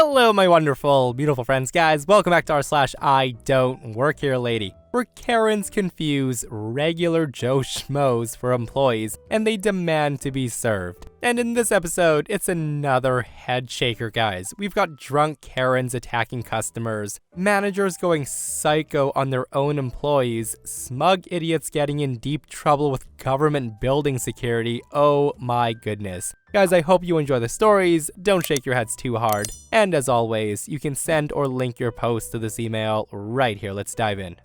Hello, my wonderful, beautiful friends, guys. Welcome back to r/IDontWorkHereLady, where Karens confuse regular Joe Schmoes for employees, and they demand to be served. And in this episode, it's another head shaker, guys. We've got drunk Karens attacking customers, managers going psycho on their own employees, smug idiots getting in deep trouble with government building security. Oh my goodness. Guys, I hope you enjoy the stories. Don't shake your heads too hard. And as always, you can send or link your post to this email right here. Let's dive in.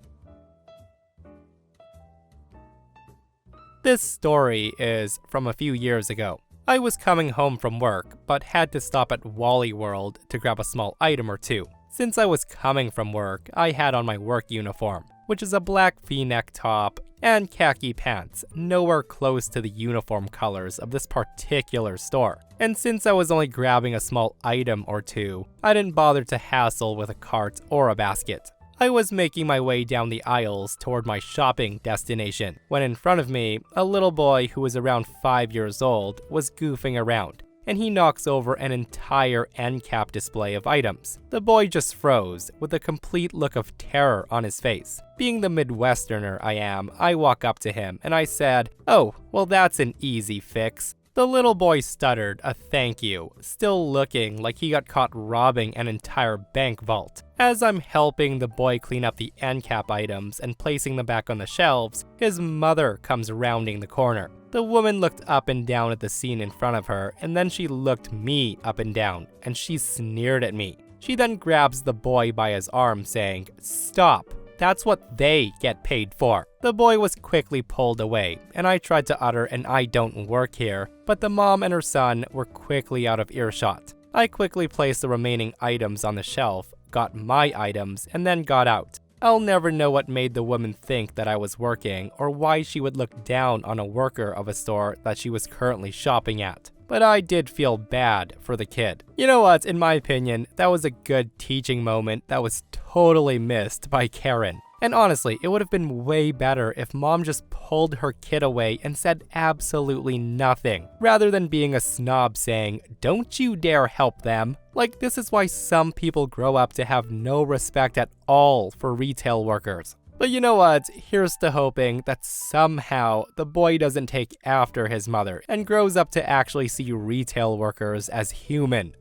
This story is from a few years ago. I was coming home from work, but had to stop at Wally World to grab a small item or two. Since I was coming from work, I had on my work uniform, which is a black v-neck top and khaki pants, nowhere close to the uniform colors of this particular store. And since I was only grabbing a small item or two, I didn't bother to hassle with a cart or a basket. I was making my way down the aisles toward my shopping destination, when in front of me, a little boy who was around 5 years old was goofing around, and he knocks over an entire end cap display of items. The boy just froze, with a complete look of terror on his face. Being the Midwesterner I am, I walk up to him and I said, "Oh, well that's an easy fix." The little boy stuttered a thank you, still looking like he got caught robbing an entire bank vault. As I'm helping the boy clean up the end cap items and placing them back on the shelves, his mother comes rounding the corner. The woman looked up and down at the scene in front of her, and then she looked me up and down, and she sneered at me. She then grabs the boy by his arm, saying, "Stop. That's what they get paid for." The boy was quickly pulled away, and I tried to utter an "I don't work here," but the mom and her son were quickly out of earshot. I quickly placed the remaining items on the shelf, got my items, and then got out. I'll never know what made the woman think that I was working, or why she would look down on a worker of a store that she was currently shopping at. But I did feel bad for the kid. You know what, in my opinion, that was a good teaching moment that was totally missed by Karen. And honestly, it would have been way better if mom just pulled her kid away and said absolutely nothing, rather than being a snob saying, "Don't you dare help them." Like, this is why some people grow up to have no respect at all for retail workers. But you know what, here's to hoping that somehow the boy doesn't take after his mother and grows up to actually see retail workers as human.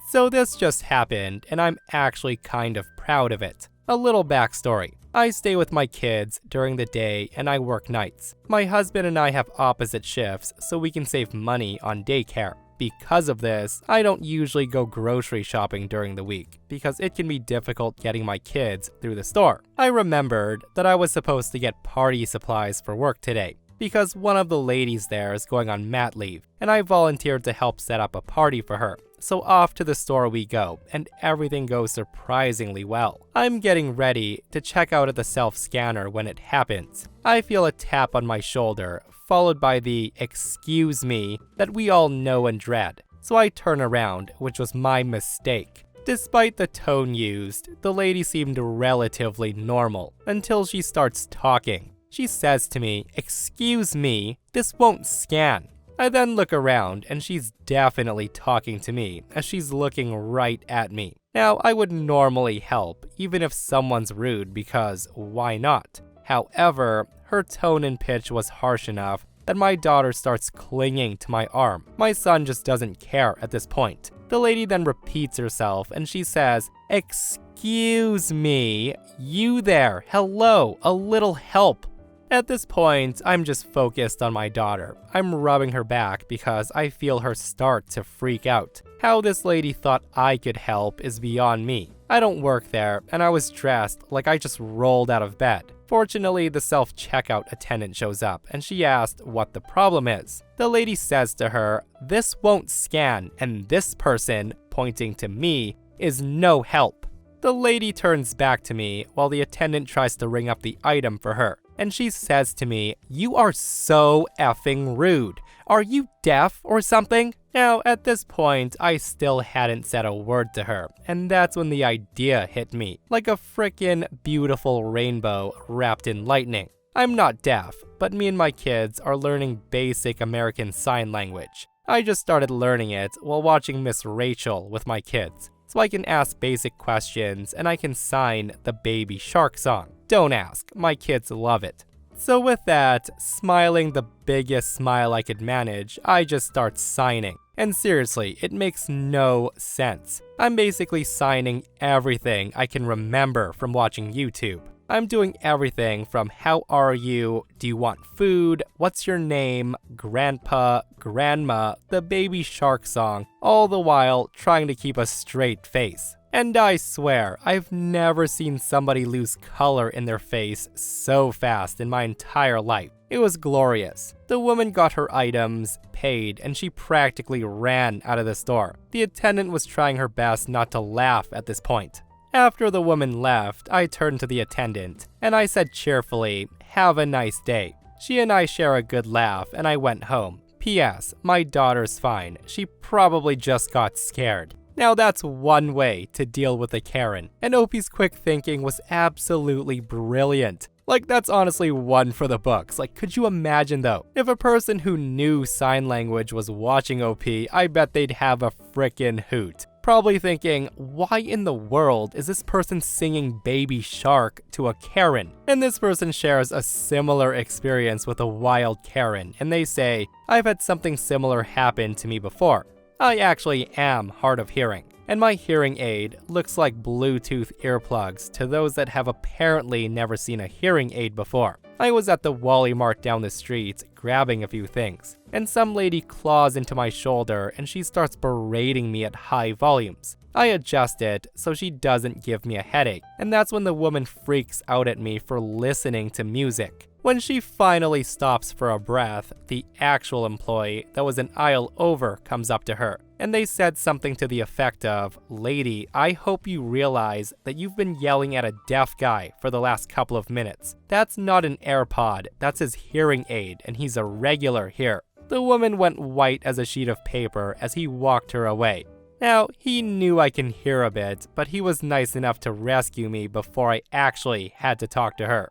So this just happened, and I'm actually kind of proud of it. A little backstory. I stay with my kids during the day and I work nights. My husband and I have opposite shifts so we can save money on daycare. Because of this, I don't usually go grocery shopping during the week, because it can be difficult getting my kids through the store. I remembered that I was supposed to get party supplies for work today, because one of the ladies there is going on mat leave, and I volunteered to help set up a party for her. So off to the store we go, and everything goes surprisingly well. I'm getting ready to check out at the self-scanner when it happens. I feel a tap on my shoulder, followed by the "excuse me" that we all know and dread. So I turn around, which was my mistake. Despite the tone used, the lady seemed relatively normal, until she starts talking. She says to me, "Excuse me, this won't scan." I then look around, and she's definitely talking to me, as she's looking right at me. Now, I would normally help, even if someone's rude, because why not? However, her tone and pitch was harsh enough that my daughter starts clinging to my arm. My son just doesn't care at this point. The lady then repeats herself, and she says, "Excuse me, you there, hello, a little help." At this point, I'm just focused on my daughter. I'm rubbing her back because I feel her start to freak out. How this lady thought I could help is beyond me. I don't work there, and I was dressed like I just rolled out of bed. Fortunately, the self-checkout attendant shows up, and she asked what the problem is. The lady says to her, "This won't scan, and this person," pointing to me, "is no help." The lady turns back to me while the attendant tries to ring up the item for her. And she says to me, "You are so effing rude. Are you deaf or something?" Now, at this point, I still hadn't said a word to her, and that's when the idea hit me, like a frickin' beautiful rainbow wrapped in lightning. I'm not deaf, but me and my kids are learning basic American Sign Language. I just started learning it while watching Miss Rachel with my kids. So I can ask basic questions and I can sign the Baby Shark song. Don't ask, my kids love it. So with that, smiling the biggest smile I could manage, I just start signing. And seriously, it makes no sense. I'm basically signing everything I can remember from watching YouTube. I'm doing everything from how are you, do you want food, what's your name, grandpa, grandma, the Baby Shark song, all the while trying to keep a straight face. And I swear, I've never seen somebody lose color in their face so fast in my entire life. It was glorious. The woman got her items, paid, and she practically ran out of the store. The attendant was trying her best not to laugh at this point. After the woman left, I turned to the attendant, and I said cheerfully, "Have a nice day." She and I share a good laugh, and I went home. P.S. My daughter's fine. She probably just got scared. Now that's one way to deal with a Karen, and OP's quick thinking was absolutely brilliant. Like, that's honestly one for the books. Like, could you imagine though, if a person who knew sign language was watching OP, I bet they'd have a frickin' hoot. Probably thinking, why in the world is this person singing Baby Shark to a Karen? And this person shares a similar experience with a wild Karen, and they say, I've had something similar happen to me before. I actually am hard of hearing, and my hearing aid looks like Bluetooth earplugs to those that have apparently never seen a hearing aid before. I was at the Wally Mart down the street grabbing a few things, and some lady claws into my shoulder and she starts berating me at high volumes. I adjust it so she doesn't give me a headache, and that's when the woman freaks out at me for listening to music. When she finally stops for a breath, the actual employee that was an aisle over comes up to her, and they said something to the effect of, "Lady, I hope you realize that you've been yelling at a deaf guy for the last couple of minutes. That's not an AirPod, that's his hearing aid, and he's a regular here." The woman went white as a sheet of paper as he walked her away. Now, he knew I can hear a bit, but he was nice enough to rescue me before I actually had to talk to her.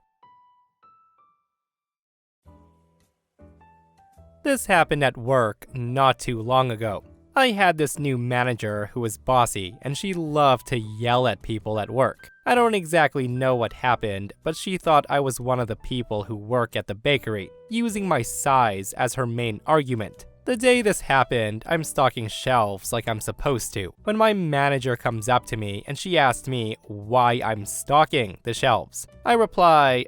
This happened at work not too long ago. I had this new manager who was bossy, and she loved to yell at people at work. I don't exactly know what happened, but she thought I was one of the people who work at the bakery, using my size as her main argument. The day this happened, I'm stocking shelves like I'm supposed to, when my manager comes up to me and she asked me why I'm stocking the shelves. I reply,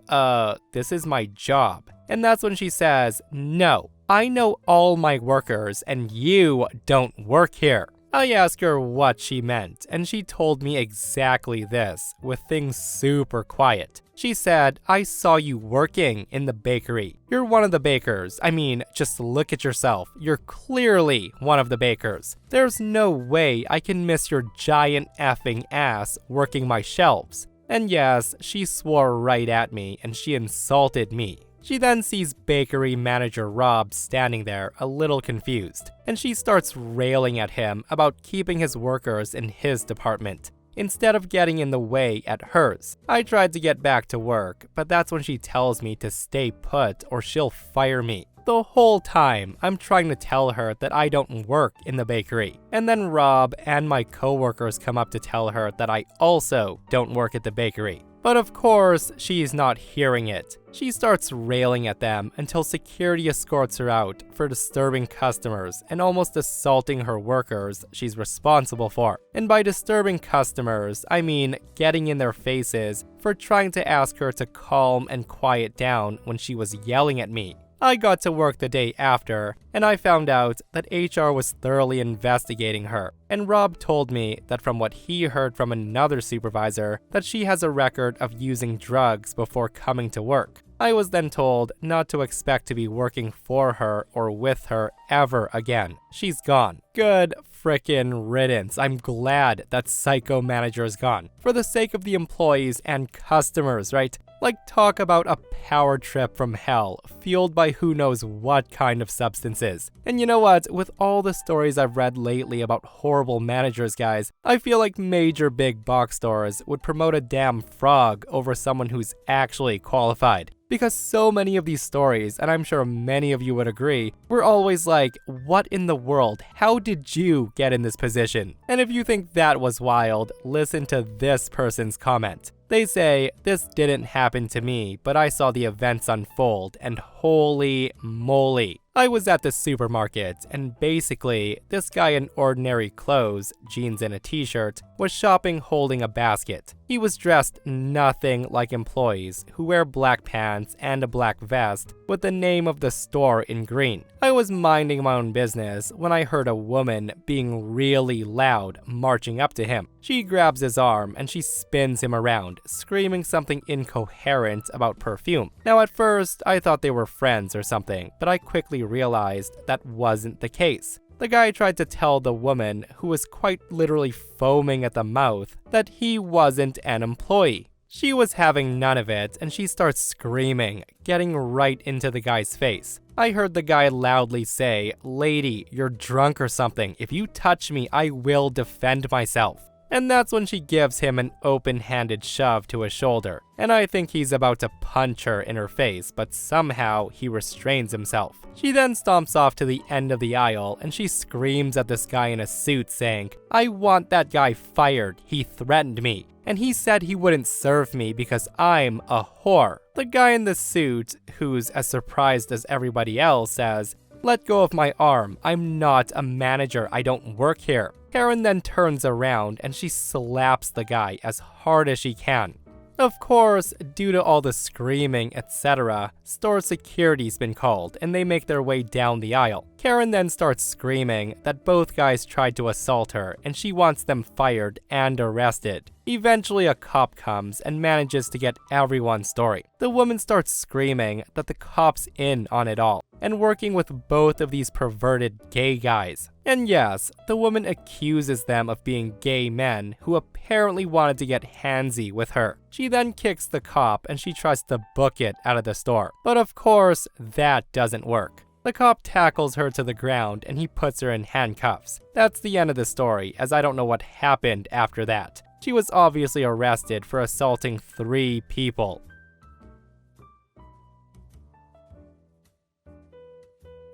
this is my job. And that's when she says, "No, I know all my workers and you don't work here." I asked her what she meant, and she told me exactly this, with things super quiet. She said, "I saw you working in the bakery. You're one of the bakers. I mean, just look at yourself. You're clearly one of the bakers. There's no way I can miss your giant effing ass working my shelves." And yes, she swore right at me and she insulted me. She then sees bakery manager Rob standing there, a little confused, and she starts railing at him about keeping his workers in his department, instead of getting in the way at hers. I tried to get back to work, but that's when she tells me to stay put or she'll fire me. The whole time, I'm trying to tell her that I don't work in the bakery. And then Rob and my coworkers come up to tell her that I also don't work at the bakery. But of course, she's not hearing it. She starts railing at them until security escorts her out for disturbing customers and almost assaulting her workers she's responsible for. And by disturbing customers, I mean getting in their faces for trying to ask her to calm and quiet down when she was yelling at me. I got to work the day after, and I found out that HR was thoroughly investigating her. And Rob told me that from what he heard from another supervisor, that she has a record of using drugs before coming to work. I was then told not to expect to be working for her or with her ever again. She's gone. Good frickin' riddance. I'm glad that psycho manager is gone. For the sake of the employees and customers, right? Like, talk about a power trip from hell, fueled by who knows what kind of substances. And you know what? With all the stories I've read lately about horrible managers, guys, I feel like major big box stores would promote a damn frog over someone who's actually qualified. Because so many of these stories, and I'm sure many of you would agree, were always like, what in the world? How did you get in this position? And if you think that was wild, listen to this person's comment. They say, this didn't happen to me, but I saw the events unfold, and holy moly. I was at the supermarket, and basically, this guy in ordinary clothes, jeans and a t-shirt, was shopping holding a basket. He was dressed nothing like employees who wear black pants and a black vest with the name of the store in green. I was minding my own business when I heard a woman being really loud marching up to him. She grabs his arm and she spins him around, screaming something incoherent about perfume. Now at first, I thought they were friends or something, but I quickly realized that wasn't the case. The guy tried to tell the woman, who was quite literally foaming at the mouth, that he wasn't an employee. She was having none of it, and she starts screaming, getting right into the guy's face. I heard the guy loudly say, "Lady, you're drunk or something. If you touch me, I will defend myself." And that's when she gives him an open-handed shove to his shoulder. And I think he's about to punch her in her face, but somehow he restrains himself. She then stomps off to the end of the aisle and she screams at this guy in a suit saying, "I want that guy fired. He threatened me. And he said he wouldn't serve me because I'm a whore." The guy in the suit, who's as surprised as everybody else, says, "Let go of my arm. I'm not a manager. I don't work here." Karen then turns around and she slaps the guy as hard as she can. Of course, due to all the screaming, etc., store security's been called and they make their way down the aisle. Karen then starts screaming that both guys tried to assault her and she wants them fired and arrested. Eventually a cop comes and manages to get everyone's story. The woman starts screaming that the cop's in on it all and working with both of these perverted gay guys. And yes, the woman accuses them of being gay men who apparently wanted to get handsy with her. She then kicks the cop and she tries to book it out of the store. But of course, that doesn't work. The cop tackles her to the ground and he puts her in handcuffs. That's the end of the story, as I don't know what happened after that. She was obviously arrested for assaulting 3 people.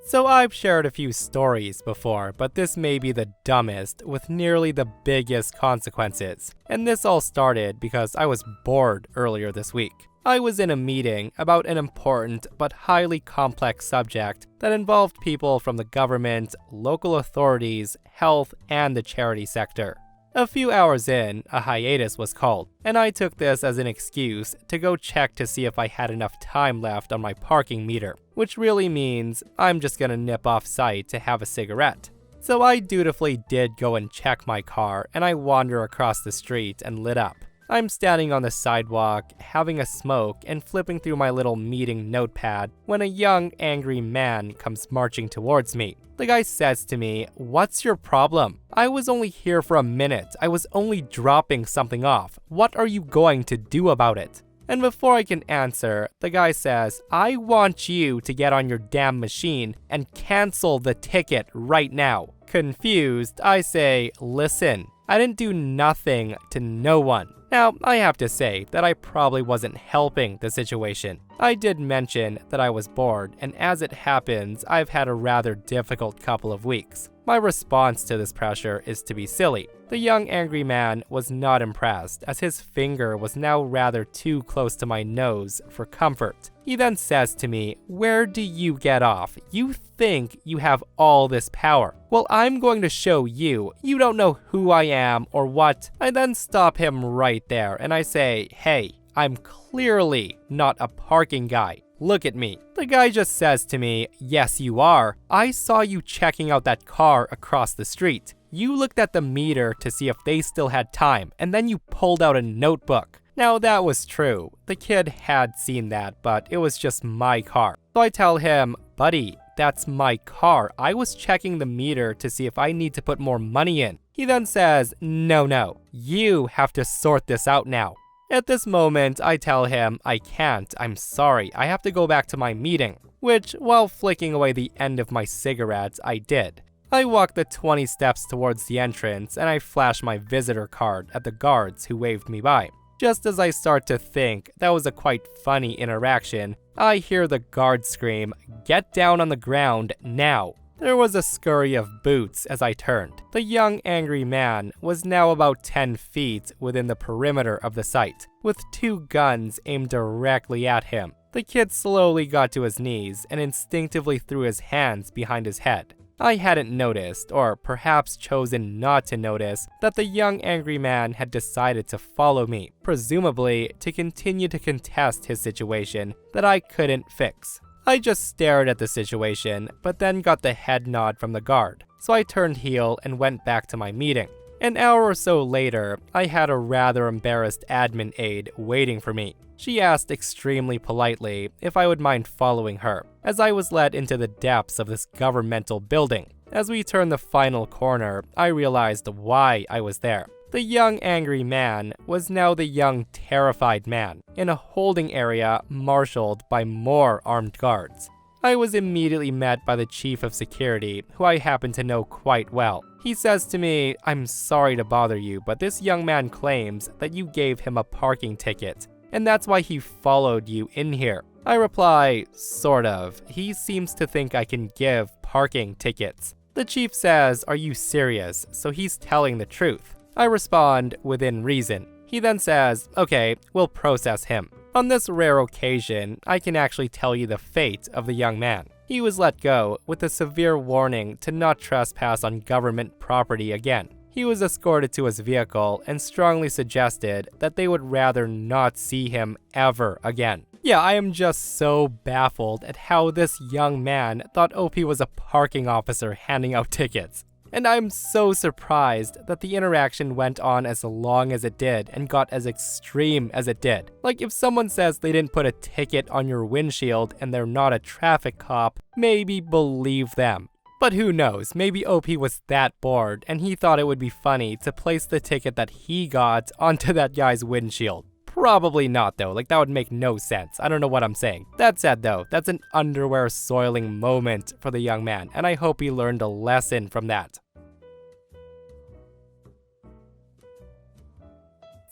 So I've shared a few stories before, but this may be the dumbest with nearly the biggest consequences. And this all started because I was bored earlier this week. I was in a meeting about an important but highly complex subject that involved people from the government, local authorities, health, and the charity sector. A few hours in, a hiatus was called, and I took this as an excuse to go check to see if I had enough time left on my parking meter, which really means I'm just gonna nip off site to have a cigarette. So I dutifully did go and check my car, and I wander across the street and lit up. I'm standing on the sidewalk, having a smoke, and flipping through my little meeting notepad when a young, angry man comes marching towards me. The guy says to me, "What's your problem? I was only here for a minute. I was only dropping something off. What are you going to do about it?" And before I can answer, the guy says, "I want you to get on your damn machine and cancel the ticket right now." Confused, I say, "Listen, I didn't do nothing to no one." Now, I have to say that I probably wasn't helping the situation. I did mention that I was bored, and as it happens, I've had a rather difficult couple of weeks. My response to this pressure is to be silly. The young angry man was not impressed, as his finger was now rather too close to my nose for comfort. He then says to me, "Where do you get off? You think you have all this power. Well, I'm going to show you. You don't know who I am or what." I then stop him right there and I say, "Hey, I'm clearly not a parking guy. Look at me." The guy just says to me, "Yes, you are. I saw you checking out that car across the street. You looked at the meter to see if they still had time, and then you pulled out a notebook." Now that was true. The kid had seen that, but it was just my car. So I tell him, "Buddy, that's my car. I was checking the meter to see if I need to put more money in." He then says, No, you have to sort this out now." At this moment, I tell him I can't, I'm sorry, I have to go back to my meeting, which, while flicking away the end of my cigarette, I did. I walk the 20 steps towards the entrance and I flash my visitor card at the guards who waved me by. Just as I start to think that was a quite funny interaction, I hear the guard scream, "Get down on the ground, now!" There was a scurry of boots as I turned. The young angry man was now about 10 feet within the perimeter of the site, with 2 guns aimed directly at him. The kid slowly got to his knees and instinctively threw his hands behind his head. I hadn't noticed, or perhaps chosen not to notice, that the young angry man had decided to follow me, presumably to continue to contest his situation that I couldn't fix. I just stared at the situation, but then got the head nod from the guard, so I turned heel and went back to my meeting. An hour or so later, I had a rather embarrassed admin aide waiting for me. She asked extremely politely if I would mind following her, as I was led into the depths of this governmental building. As we turned the final corner, I realized why I was there. The young angry man was now the young terrified man, in a holding area marshaled by more armed guards. I was immediately met by the chief of security, who I happen to know quite well. He says to me, "I'm sorry to bother you, but this young man claims that you gave him a parking ticket, and that's why he followed you in here." I reply, "Sort of. He seems to think I can give parking tickets." The chief says, "Are you serious?" So he's telling the truth. I respond, "Within reason." He then says, "Okay, we'll process him." On this rare occasion, I can actually tell you the fate of the young man. He was let go with a severe warning to not trespass on government property again. He was escorted to his vehicle and strongly suggested that they would rather not see him ever again. Yeah, I am just so baffled at how this young man thought OP was a parking officer handing out tickets. And I'm so surprised that the interaction went on as long as it did and got as extreme as it did. Like, if someone says they didn't put a ticket on your windshield and they're not a traffic cop, maybe believe them. But who knows, maybe OP was that bored and he thought it would be funny to place the ticket that he got onto that guy's windshield. Probably not though, like that would make no sense. I don't know what I'm saying. That said though, that's an underwear soiling moment for the young man, and I hope he learned a lesson from that.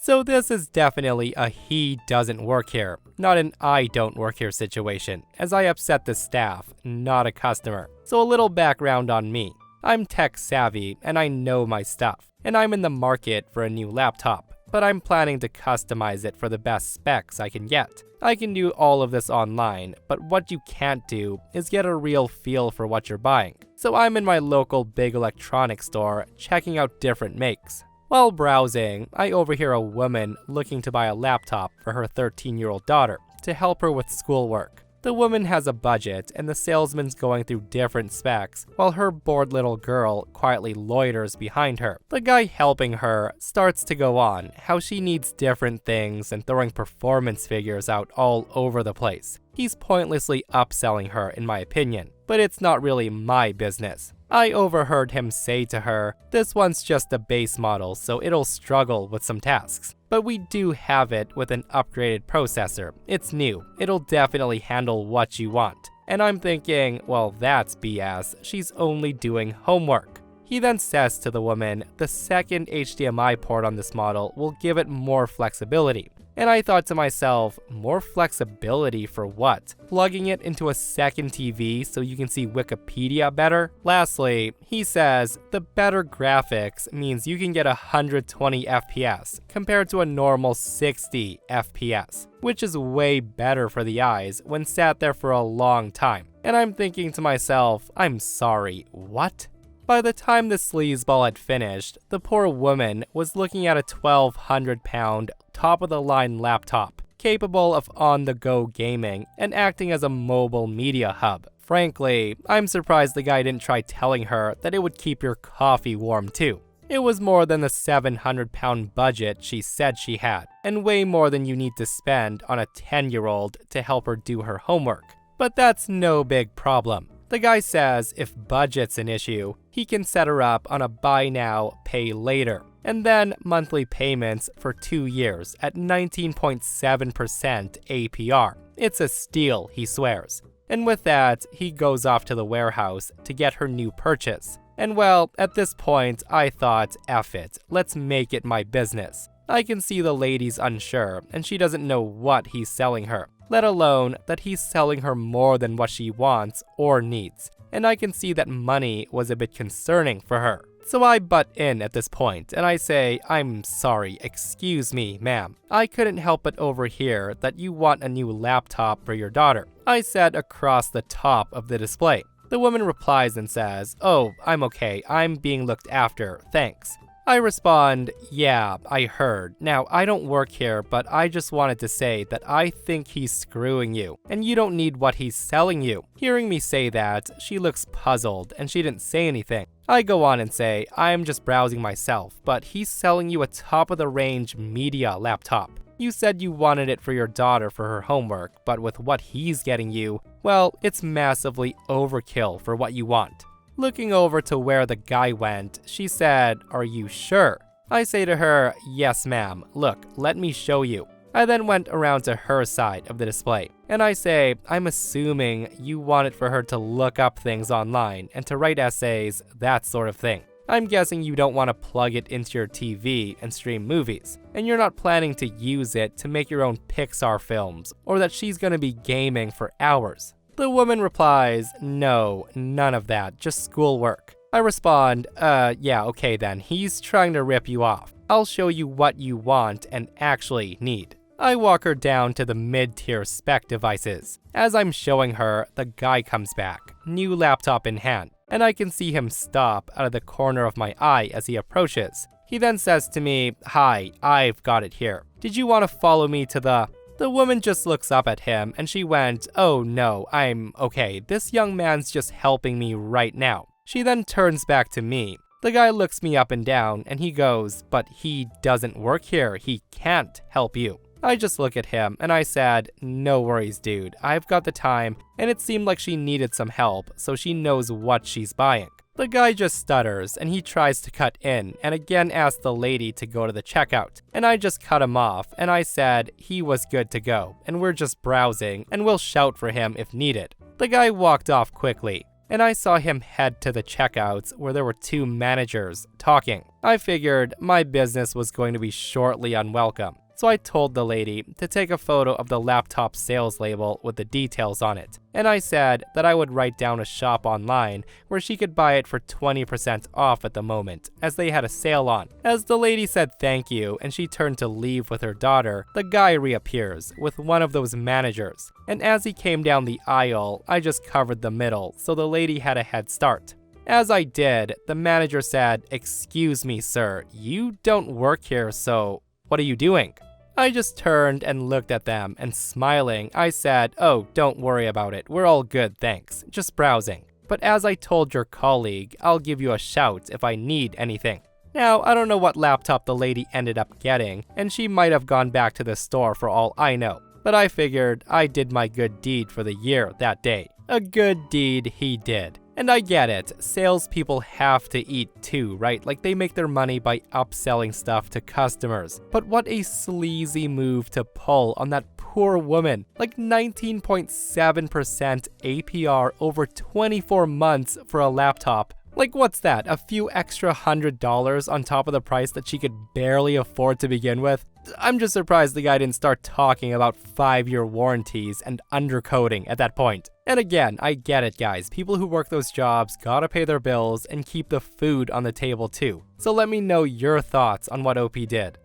So this is definitely a he doesn't work here, not an I don't work here situation, as I upset the staff, not a customer. So a little background on me. I'm tech savvy and I know my stuff, and I'm in the market for a new laptop, but I'm planning to customize it for the best specs I can get. I can do all of this online, but what you can't do is get a real feel for what you're buying. So I'm in my local big electronics store checking out different makes. While browsing, I overhear a woman looking to buy a laptop for her 13-year-old daughter to help her with schoolwork. The woman has a budget, and the salesman's going through different specs, while her bored little girl quietly loiters behind her. The guy helping her starts to go on how she needs different things and throwing performance figures out all over the place. He's pointlessly upselling her, in my opinion, but it's not really my business. I overheard him say to her, "This one's just a base model, so it'll struggle with some tasks. But we do have it with an upgraded processor. It's new. It'll definitely handle what you want." And I'm thinking, well, that's BS. She's only doing homework. He then says to the woman, the second HDMI port on this model will give it more flexibility. And I thought to myself, more flexibility for what? Plugging it into a second TV so you can see Wikipedia better? Lastly, he says the better graphics means you can get 120 FPS compared to a normal 60 FPS, which is way better for the eyes when sat there for a long time. And I'm thinking to myself, I'm sorry, what? By the time the sleazeball had finished, the poor woman was looking at a 1,200-pound, top-of-the-line laptop, capable of on-the-go gaming and acting as a mobile media hub. Frankly, I'm surprised the guy didn't try telling her that it would keep your coffee warm too. It was more than the 700-pound budget she said she had, and way more than you need to spend on a 10-year-old to help her do her homework. But that's no big problem. The guy says if budget's an issue, he can set her up on a buy now, pay later, and then monthly payments for 2 years at 19.7% APR. It's a steal, he swears. And with that, he goes off to the warehouse to get her new purchase. And well, at this point, I thought, F it, let's make it my business. I can see the lady's unsure, and she doesn't know what he's selling her, let alone that he's selling her more than what she wants or needs. And I can see that money was a bit concerning for her. So I butt in at this point, and I say, "I'm sorry, excuse me, ma'am. I couldn't help but overhear that you want a new laptop for your daughter," I said across the top of the display. The woman replies and says, "Oh, I'm okay. I'm being looked after, thanks." I respond, "Yeah, I heard. Now, I don't work here, but I just wanted to say that I think he's screwing you, and you don't need what he's selling you." Hearing me say that, she looks puzzled, and she didn't say anything. I go on and say, "I'm just browsing myself, but he's selling you a top-of-the-range media laptop. You said you wanted it for your daughter for her homework, but with what he's getting you, well, it's massively overkill for what you want." Looking over to where the guy went, she said, "Are you sure?" I say to her, "Yes, ma'am. Look, let me show you." I then went around to her side of the display, and I say, "I'm assuming you want it for her to look up things online and to write essays, that sort of thing. I'm guessing you don't want to plug it into your TV and stream movies, and you're not planning to use it to make your own Pixar films, or that she's going to be gaming for hours." The woman replies, "No, none of that, just schoolwork." I respond, yeah, okay then, he's trying to rip you off. I'll show you what you want and actually need." I walk her down to the mid-tier spec devices. As I'm showing her, the guy comes back, new laptop in hand, and I can see him stop out of the corner of my eye as he approaches. He then says to me, "Hi, I've got it here. Did you want to follow me to the..." The woman just looks up at him and she went, "Oh no, I'm okay. This young man's just helping me right now." She then turns back to me. The guy looks me up and down and he goes, "But he doesn't work here. He can't help you." I just look at him and I said, "No worries, dude. I've got the time," and it seemed like she needed some help, so she knows what she's buying. The guy just stutters and he tries to cut in and again asks the lady to go to the checkout. And I just cut him off and I said he was good to go and we're just browsing and we'll shout for him if needed. The guy walked off quickly and I saw him head to the checkouts where there were two managers talking. I figured my business was going to be shortly unwelcome. So I told the lady to take a photo of the laptop sales label with the details on it. And I said that I would write down a shop online where she could buy it for 20% off at the moment, as they had a sale on. As the lady said thank you and she turned to leave with her daughter, the guy reappears with one of those managers. And as he came down the aisle, I just covered the middle, so the lady had a head start. As I did, the manager said, "Excuse me, sir, you don't work here, so what are you doing?" I just turned and looked at them, and smiling, I said, "Oh, don't worry about it. We're all good, thanks. Just browsing. But as I told your colleague, I'll give you a shout if I need anything." Now, I don't know what laptop the lady ended up getting, and she might have gone back to the store for all I know. But I figured I did my good deed for the year that day. A good deed he did. And I get it, salespeople have to eat too, right? Like they make their money by upselling stuff to customers. But what a sleazy move to pull on that poor woman. Like 19.7% APR over 24 months for a laptop. Like what's that, a few extra $100 on top of the price that she could barely afford to begin with? I'm just surprised the guy didn't start talking about 5-year warranties and undercoating at that point. And again, I get it guys, people who work those jobs gotta pay their bills and keep the food on the table too. So let me know your thoughts on what OP did.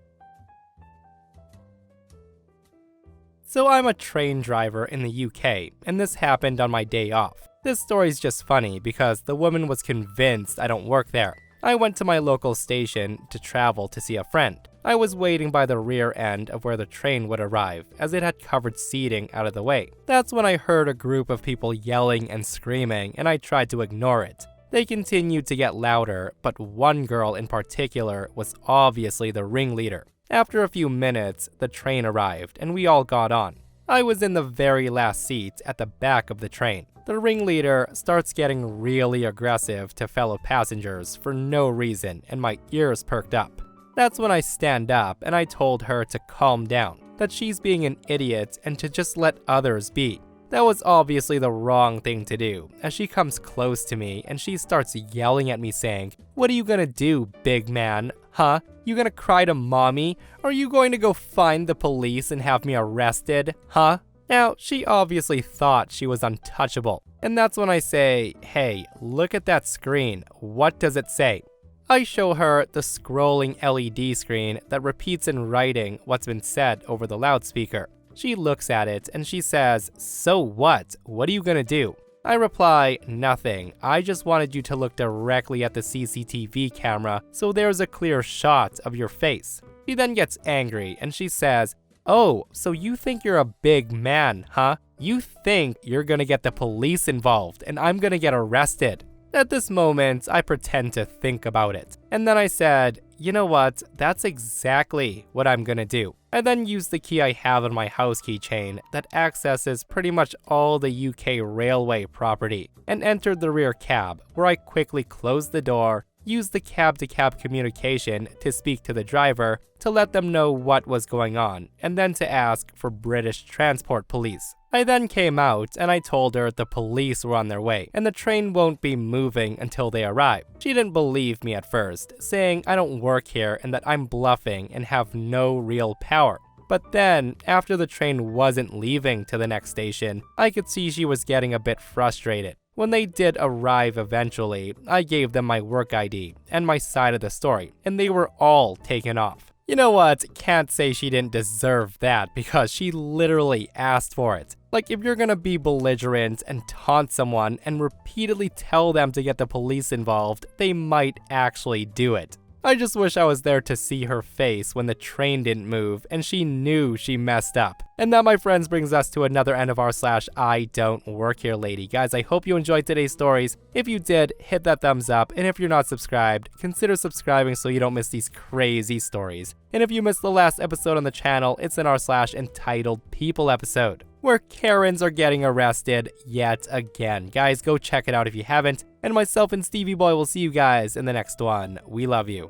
So I'm a train driver in the UK, and this happened on my day off. This story's just funny because the woman was convinced I don't work there. I went to my local station to travel to see a friend. I was waiting by the rear end of where the train would arrive, as it had covered seating out of the way. That's when I heard a group of people yelling and screaming, and I tried to ignore it. They continued to get louder, but one girl in particular was obviously the ringleader. After a few minutes, the train arrived, and we all got on. I was in the very last seat at the back of the train. The ringleader starts getting really aggressive to fellow passengers for no reason, and my ears perked up. That's when I stand up and I told her to calm down, that she's being an idiot and to just let others be. That was obviously the wrong thing to do, as she comes close to me and she starts yelling at me saying, "What are you gonna do, big man? Huh? You gonna cry to mommy? Or are you going to go find the police and have me arrested? Huh? Now, she obviously thought she was untouchable. And that's when I say, hey, look at that screen. What does it say? I show her the scrolling LED screen that repeats in writing what's been said over the loudspeaker. She looks at it and she says, so what? What are you gonna do? I reply, nothing. I just wanted you to look directly at the CCTV camera so there's a clear shot of your face. She then gets angry and she says, oh, so you think you're a big man, huh? You think you're gonna get the police involved and I'm gonna get arrested. At this moment, I pretend to think about it. And then I said, you know what? That's exactly what I'm gonna do. I then used the key I have on my house keychain that accesses pretty much all the UK railway property and entered the rear cab, where I quickly closed the door, used the cab-to-cab communication to speak to the driver to let them know what was going on, and then to ask for British Transport Police. I then came out and I told her the police were on their way and the train won't be moving until they arrive. She didn't believe me at first, saying I don't work here and that I'm bluffing and have no real power. But then, after the train wasn't leaving to the next station, I could see she was getting a bit frustrated. When they did arrive eventually, I gave them my work ID and my side of the story, and they were all taken off. You know what? Can't say she didn't deserve that because she literally asked for it. Like, if you're gonna be belligerent and taunt someone and repeatedly tell them to get the police involved, they might actually do it. I just wish I was there to see her face when the train didn't move and she knew she messed up. And that, my friends, brings us to another end of r/IDontWorkHereLady. Guys, I hope you enjoyed today's stories. If you did, hit that thumbs up. And if you're not subscribed, consider subscribing so you don't miss these crazy stories. And if you missed the last episode on the channel, it's an r/entitledpeople episode, where Karens are getting arrested yet again. Guys, go check it out if you haven't. And myself and Stevie Boy will see you guys in the next one. We love you.